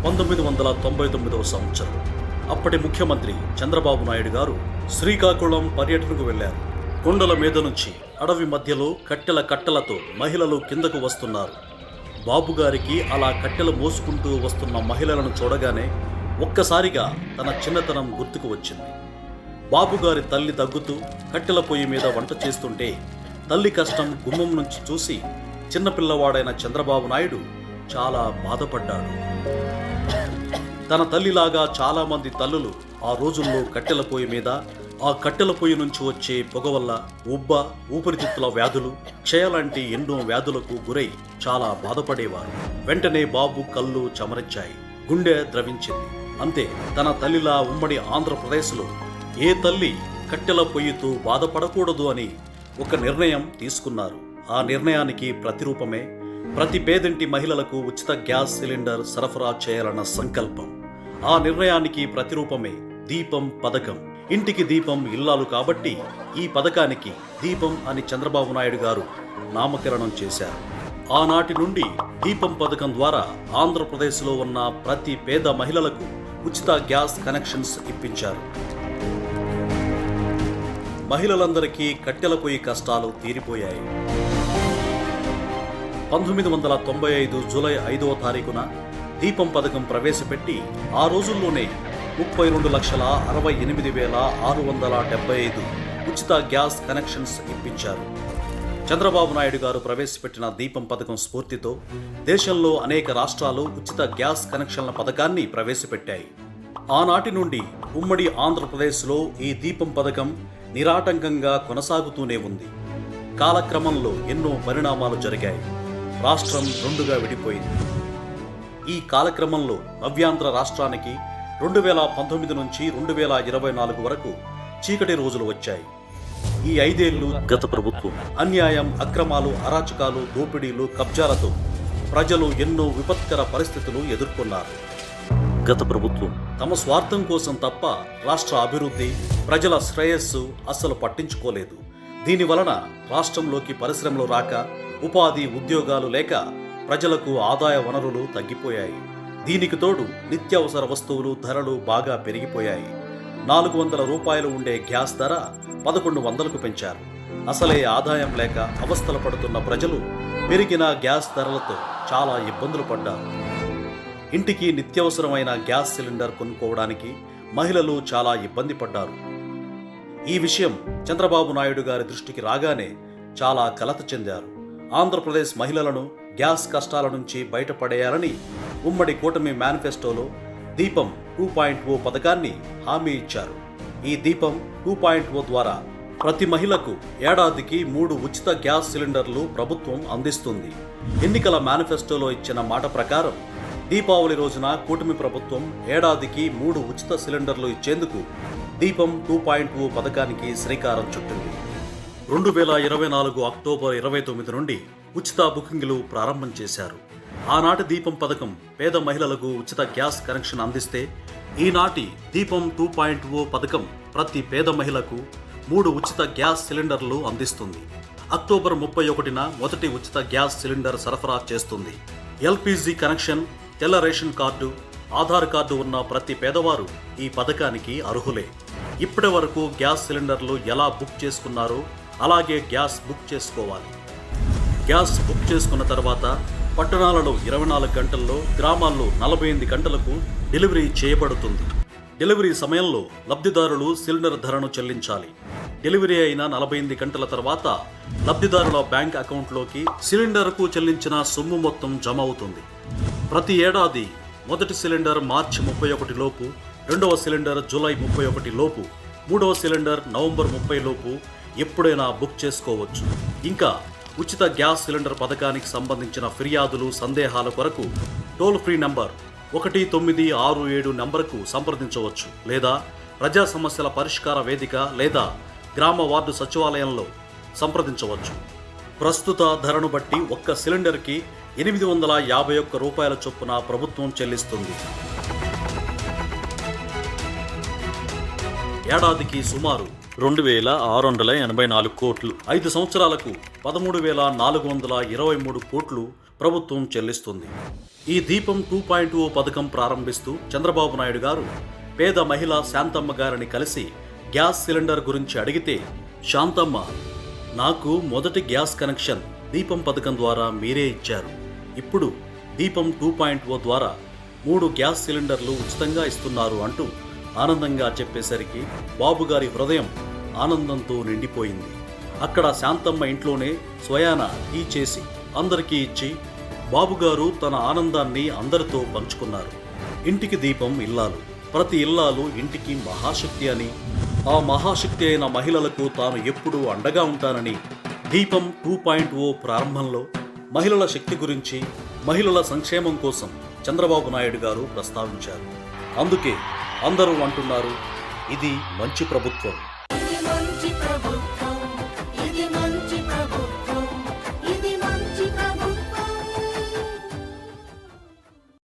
1999వ సంవత్సరం. అప్పటి ముఖ్యమంత్రి చంద్రబాబు నాయుడు గారు శ్రీకాకుళం పర్యటనకు వెళ్లారు. కొండల మీద నుంచి అడవి మధ్యలో కట్టెలతో మహిళలు కిందకు వస్తున్నారు. బాబుగారికి అలా కట్టెలు మోసుకుంటూ వస్తున్న మహిళలను చూడగానే ఒక్కసారిగా తన చిన్నతనం గుర్తుకు వచ్చింది. బాబుగారి తల్లి దగ్గుతూ కట్టెల పొయ్యి మీద వంట చేస్తుంటే తల్లి కష్టం గుమ్మం నుంచి చూసి చిన్నపిల్లవాడైన చంద్రబాబు నాయుడు చాలా బాధపడ్డాడు. తన తల్లిలాగా చాలా మంది తల్లులు ఆ రోజుల్లో కట్టెల పొయ్యి మీద, ఆ కట్టెల పొయ్యి నుంచి వచ్చే పొగ వల్ల ఊపిరితిత్తుల వ్యాధులు, క్షయ లాంటి ఎన్నో వ్యాధులకు గురై చాలా బాధపడేవారు. వెంటనే బాబు కళ్ళు చెమరించాయి, గుండె ద్రవించింది. అంతే, తన తల్లిలా ఉమ్మడి ఆంధ్రప్రదేశ్లో ఏ తల్లి కట్టెల పొయ్యితో బాధపడకూడదు అని ఒక నిర్ణయం తీసుకున్నారు. ఆ నిర్ణయానికి ప్రతిరూపమే ప్రతి పేదింటి మహిళలకు ఉచిత గ్యాస్ సిలిండర్ సరఫరా చేయాలన్న సంకల్పం. ఆ నిర్ణయానికి ప్రతిరూపమే దీపం పథకం. ఇంటికి దీపం ఇల్లాలు కాబట్టి ఈ పథకానికి దీపం అని చంద్రబాబు నాయుడు గారు నామకరణం చేశారు. ఆనాటి నుండి దీపం పథకం ద్వారా ఆంధ్రప్రదేశ్లో ఉన్న ప్రతి పేద మహిళలకు ఉచిత గ్యాస్ కనెక్షన్స్ ఇప్పించారు. మహిళలందరికీ కట్టెల పొయ్యి కష్టాలు తీరిపోయాయి. 1995 జూలై 5వ తారీఖున దీపం పథకం ప్రవేశపెట్టి ఆ రోజుల్లోనే 32,68,675 ఉచిత గ్యాస్ కనెక్షన్స్ ఇప్పించారు. చంద్రబాబు నాయుడు గారు ప్రవేశపెట్టిన దీపం పథకం స్ఫూర్తితో దేశంలో అనేక రాష్ట్రాలు ఉచిత గ్యాస్ కనెక్షన్ల పథకాన్ని ప్రవేశపెట్టాయి. ఆనాటి నుండి ఉమ్మడి ఆంధ్రప్రదేశ్లో ఈ దీపం పథకం నిరాటంకంగా కొనసాగుతూనే ఉంది. కాలక్రమంలో ఎన్నో పరిణామాలు జరిగాయి. రాష్ట్రం రెండుగా విడిపోయింది. ఈ కాలక్రమంలో నవ్యాంధ్ర రాష్ట్రానికి 2019 నుంచి 2024 వరకు చీకటి రోజులు వచ్చాయి. ఈ 5 ఏళ్లు గత ప్రభుత్వం అన్యాయం, అక్రమాలు, అరాచకాలు, దోపిడీలు, కబ్జాలతో ప్రజలు ఎన్నో విపత్కర పరిస్థితులు ఎదుర్కొన్నారు. గత ప్రభుత్వం తమ స్వార్థం కోసం తప్ప రాష్ట్ర అభివృద్ధి, ప్రజల శ్రేయస్సు అస్సలు పట్టించుకోలేదు. దీని వలన రాష్ట్రంలోకి పరిశ్రమలు రాక, ఉపాధి, ఉద్యోగాలు లేక ప్రజలకు ఆదాయ వనరులు తగ్గిపోయాయి. దీనికి తోడు నిత్యావసర వస్తువులు ధరలు బాగా పెరిగిపోయాయి. 400 రూపాయలు ఉండే గ్యాస్ ధర 1100కు పెంచారు. అసలే ఆదాయం లేక అవస్థలు పడుతున్న ప్రజలు పెరిగిన గ్యాస్ ధరలతో చాలా ఇబ్బందులు పడ్డారు. ఇంటికి నిత్యావసరమైన గ్యాస్ సిలిండర్ కొనుక్కోవడానికి మహిళలు చాలా ఇబ్బంది పడ్డారు. ఈ విషయం చంద్రబాబు నాయుడు గారి దృష్టికి రాగానే చాలా కలత చెందారు. ఆంధ్రప్రదేశ్ మహిళలను గ్యాస్ కష్టాల నుంచి బయటపడేయాలని ఉమ్మడి కూటమి మేనిఫెస్టోలో దీపం 2.0 పథకాన్ని హామీ ఇచ్చారు. ఈ దీపం 2.0 ద్వారా ప్రతి మహిళకు ఏడాదికి 3 ఉచిత గ్యాస్ సిలిండర్లు ప్రభుత్వం అందిస్తుంది. ఎన్నికల మేనిఫెస్టోలో ఇచ్చిన మాట ప్రకారం దీపావళి రోజున కూటమి ప్రభుత్వం ఏడాదికి 3 ఉచిత సిలిండర్లు ఇచ్చేందుకు దీపం 2.0 పథకానికి శ్రీకారం చుట్టింది. 2024 అక్టోబర్ 29 నుండి ఉచిత బుకింగ్లు ప్రారంభం చేశారు. ఆనాటి దీపం పథకం పేద మహిళలకు ఉచిత గ్యాస్ కనెక్షన్ అందిస్తే, ఈనాటి దీపం 2.0 పథకం ప్రతి పేద మహిళకు 3 ఉచిత గ్యాస్ సిలిండర్లు అందిస్తుంది. అక్టోబర్ 31న మొదటి ఉచిత గ్యాస్ సిలిండర్ సరఫరా చేస్తుంది. ఎల్పిజి కనెక్షన్, తెల్ల రేషన్ కార్డు, ఆధార్ కార్డు ఉన్న ప్రతి పేదవారు ఈ పథకానికి అర్హులే. ఇప్పటి వరకు గ్యాస్ సిలిండర్లు ఎలా బుక్ చేసుకున్నారో అలాగే గ్యాస్ బుక్ చేసుకోవాలి. గ్యాస్ బుక్ చేసుకున్న తర్వాత పట్టణాలలో 24 గంటల్లో, గ్రామాల్లో 48 గంటలకు డెలివరీ చేయబడుతుంది. డెలివరీ సమయంలో లబ్ధిదారులు సిలిండర్ ధరను చెల్లించాలి. డెలివరీ అయిన 48 గంటల తర్వాత లబ్ధిదారుల బ్యాంక్ అకౌంట్లోకి సిలిండర్కు చెల్లించిన సొమ్ము మొత్తం జమ అవుతుంది. ప్రతి ఏడాది మొదటి సిలిండర్ మార్చి 31 లోపు, రెండవ సిలిండర్ జూలై 31 లోపు, మూడవ సిలిండర్ నవంబర్ 30 లోపు ఎప్పుడైనా బుక్ చేసుకోవచ్చు. ఇంకా ఉచిత గ్యాస్ సిలిండర్ పథకానికి సంబంధించిన ఫిర్యాదులు, సందేహాల కొరకు టోల్ ఫ్రీ నంబర్ 1967 నంబర్కు సంప్రదించవచ్చు. లేదా ప్రజా సమస్యల పరిష్కార వేదిక లేదా గ్రామ వార్డు సచివాలయంలో సంప్రదించవచ్చు. ప్రస్తుత ధరను బట్టి ఒక్క సిలిండర్కి 851 రూపాయల చొప్పున ప్రభుత్వం చెల్లిస్తుంది. ఏడాదికి సుమారు 2,684 కోట్లు, 5 సంవత్సరాలకు 13,423 కోట్లు ప్రభుత్వం చెల్లిస్తుంది. ఈ దీపం 2.0 పథకం ప్రారంభిస్తూ చంద్రబాబు నాయుడు గారు పేద మహిళ శాంతమ్మ గారిని కలిసి గ్యాస్ సిలిండర్ గురించి అడిగితే, శాంతమ్మ, నాకు మొదటి గ్యాస్ కనెక్షన్ దీపం పథకం ద్వారా మీరే ఇచ్చారు. ఇప్పుడు దీపం 2.0 ద్వారా 3 గ్యాస్ సిలిండర్లు ఉచితంగా ఇస్తున్నారు అంటూ ఆనందంగా చెప్పేసరికి బాబుగారి హృదయం ఆనందంతో నిండిపోయింది. అక్కడ శాంతమ్మ ఇంట్లోనే స్వయాన టీ చేసి అందరికీ ఇచ్చి బాబుగారు తన ఆనందాన్ని అందరితో పంచుకున్నారు. ఇంటికి దీపం ఇల్లాలు, ప్రతి ఇల్లాలు ఇంటికి మహాశక్తి అని, ఆ మహాశక్తి అయిన మహిళలకు తాను ఎప్పుడూ అండగా ఉంటానని దీపం 2.0 ప్రారంభంలో మహిళల శక్తి గురించి, మహిళల సంక్షేమం కోసం చంద్రబాబు నాయుడు గారు ప్రస్తావించారు. అందుకే అందరూ అంటున్నారు, ఇది మంచి ప్రభుత్వం.